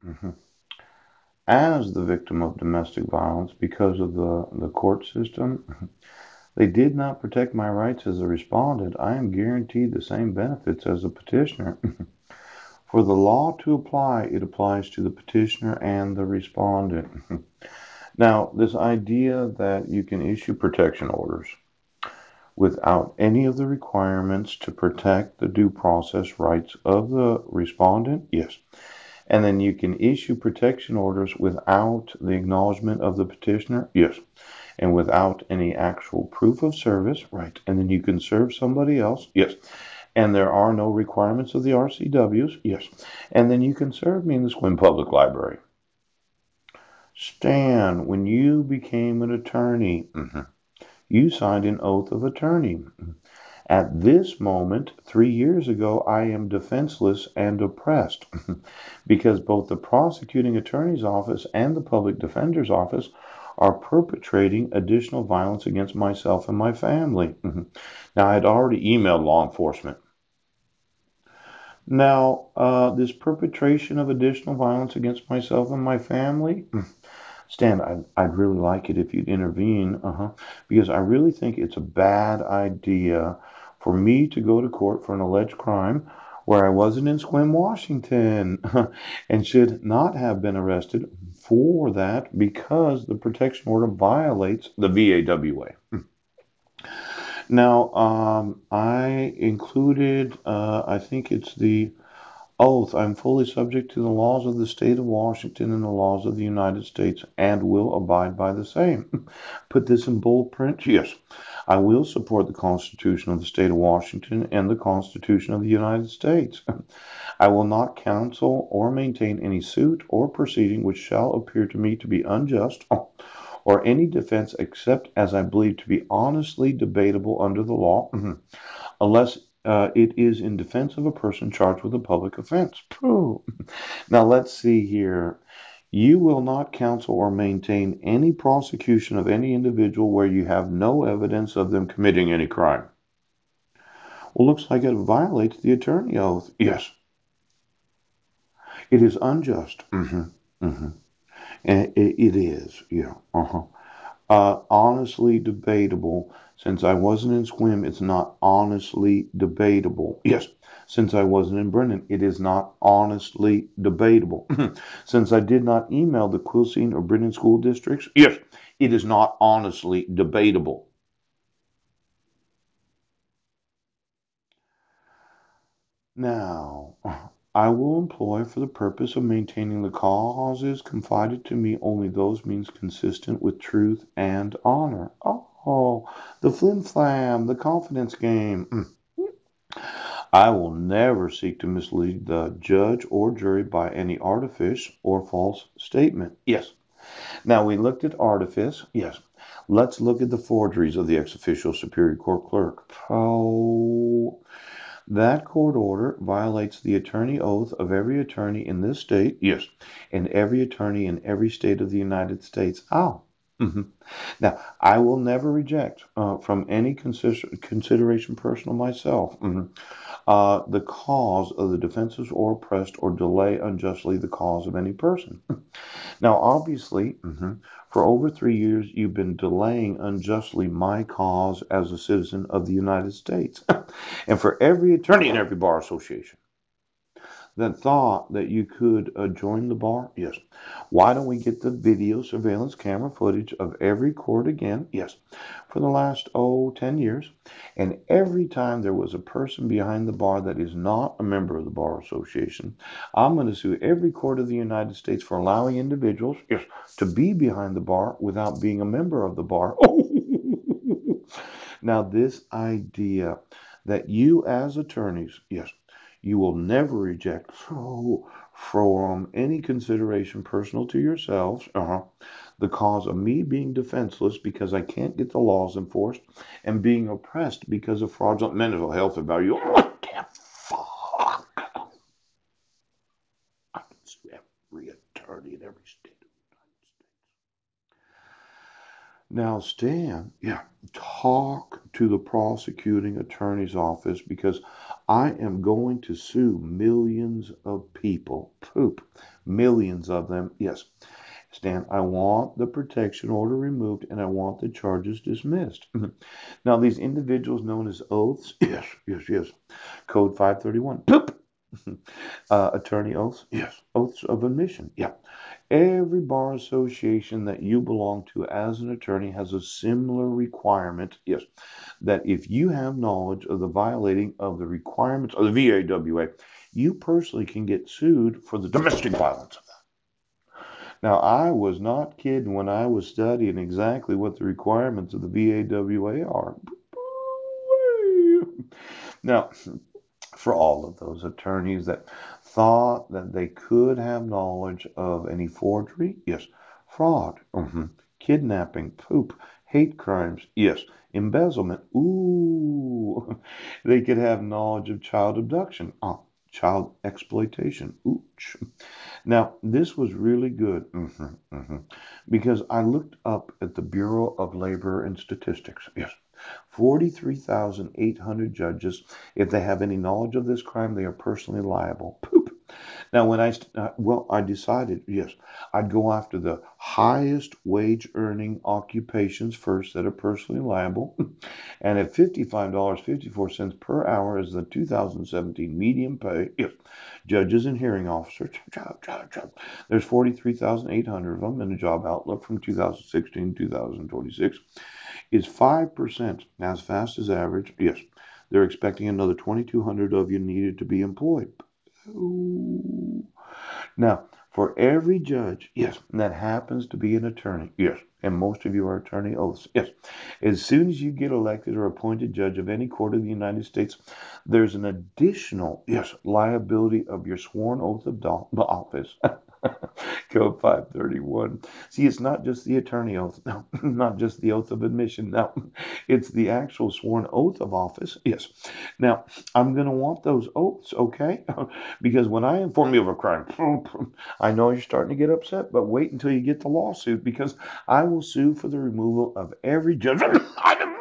Mhm. As the victim of domestic violence, because of the court system, they did not protect my rights as a respondent. I am guaranteed the same benefits as a petitioner. For the law to apply, it applies to the petitioner and the respondent. Now, this idea that you can issue protection orders without any of the requirements to protect the due process rights of the respondent, yes. And then you can issue protection orders without the acknowledgement of the petitioner, yes. And without any actual proof of service, right. And then you can serve somebody else, yes. And there are no requirements of the RCWs, yes. And then you can serve me in the Sequim Public Library. Stan, when you became an attorney, you signed an oath of attorney. At this moment, 3 years ago, I am defenseless and oppressed because both the prosecuting attorney's office and the public defender's office are perpetrating additional violence against myself and my family. Now, I had already emailed law enforcement. Now, this perpetration of additional violence against myself and my family, Stan, I'd really like it if you'd intervene, because I really think it's a bad idea for me to go to court for an alleged crime where I wasn't in Sequim, Washington, and should not have been arrested for that because the protection order violates the VAWA. Now, I included, I think it's the oath. I'm fully subject to the laws of the state of Washington and the laws of the United States and will abide by the same. Put this in bold print? Yes. I will support the Constitution of the state of Washington and the Constitution of the United States. I will not counsel or maintain any suit or proceeding which shall appear to me to be unjust or any defense except as I believe to be honestly debatable under the law, unless it is in defense of a person charged with a public offense. Now let's see here. You will not counsel or maintain any prosecution of any individual where you have no evidence of them committing any crime. Well, looks like it violates the attorney oath. Yes, it is unjust. Hmm. It is. Yeah. Honestly debatable. Since I wasn't in Squim, it's not honestly debatable. Yes, since I wasn't in Brennan, it is not honestly debatable. Since I did not email the Quilcene or Brennan school districts, yes, it is not honestly debatable. Now, I will employ for the purpose of maintaining the causes confided to me only those means consistent with truth and honor. Oh, the flim flam, the confidence game. I will never seek to mislead the judge or jury by any artifice or false statement. Yes. Now we looked at artifice. Yes. Let's look at the forgeries of the ex officio superior court clerk. Oh, that court order violates the attorney oath of every attorney in this state. Yes. And every attorney in every state of the United States. Oh. Mhm. Now, I will never reject from any consideration personal myself. The cause of the defenseless or oppressed or delay unjustly the cause of any person. Now, obviously, for over 3 years, you've been delaying unjustly my cause as a citizen of the United States. And for every attorney in every bar association that thought that you could join the bar, yes. Why don't we get the video surveillance camera footage of every court again? Yes. For the last, 10 years. And every time there was a person behind the bar that is not a member of the Bar Association, I'm going to sue every court of the United States for allowing individuals, yes, to be behind the bar without being a member of the bar. Now, this idea that you as attorneys, yes, you will never reject from any consideration personal to yourselves, the cause of me being defenseless because I can't get the laws enforced and being oppressed because of fraudulent mental health evaluation. What the fuck? I can sue every attorney in every state. Now, Stan, yeah, talk to the prosecuting attorney's office because I am going to sue millions of people. Poop. Millions of them. Yes. Stan, I want the protection order removed and I want the charges dismissed. Now, these individuals known as oaths, yes, yes, yes. Code 531, poop. Attorney oaths, yes. Oaths of admission, yeah. Every bar association that you belong to as an attorney has a similar requirement, yes, that if you have knowledge of the violating of the requirements of the VAWA, you personally can get sued for the domestic violence. Now, I was not kidding when I was studying exactly what the requirements of the VAWA are. Now, for all of those attorneys that thought that they could have knowledge of any forgery, yes, fraud, kidnapping, poop, hate crimes, yes, embezzlement, ooh, they could have knowledge of child abduction, child exploitation, ooch. Now, this was really good because I looked up at the Bureau of Labor and Statistics. Yes, 43,800 judges. If they have any knowledge of this crime, they are personally liable. Poop. Now, when I decided, yes, I'd go after the highest wage earning occupations first that are personally liable. And at $55.54 per hour is the 2017 median pay, yes, judges and hearing officers. There's 43,800 of them in the job outlook from 2016 to 2026. Is 5% as fast as average? Yes. They're expecting another 2,200 of you needed to be employed. Ooh. Now, for every judge, yes, that happens to be an attorney, yes, and most of you are attorney oaths, yes. As soon as you get elected or appointed judge of any court of the United States, there's an additional, yes, liability of your sworn oath of office. Code 531. See, it's not just the attorney oath, no, not just the oath of admission, no, it's the actual sworn oath of office, yes. Now, I'm going to want those oaths, okay? Because when I inform you of a crime, I know you're starting to get upset, but wait until you get the lawsuit because I will sue for the removal of every judge item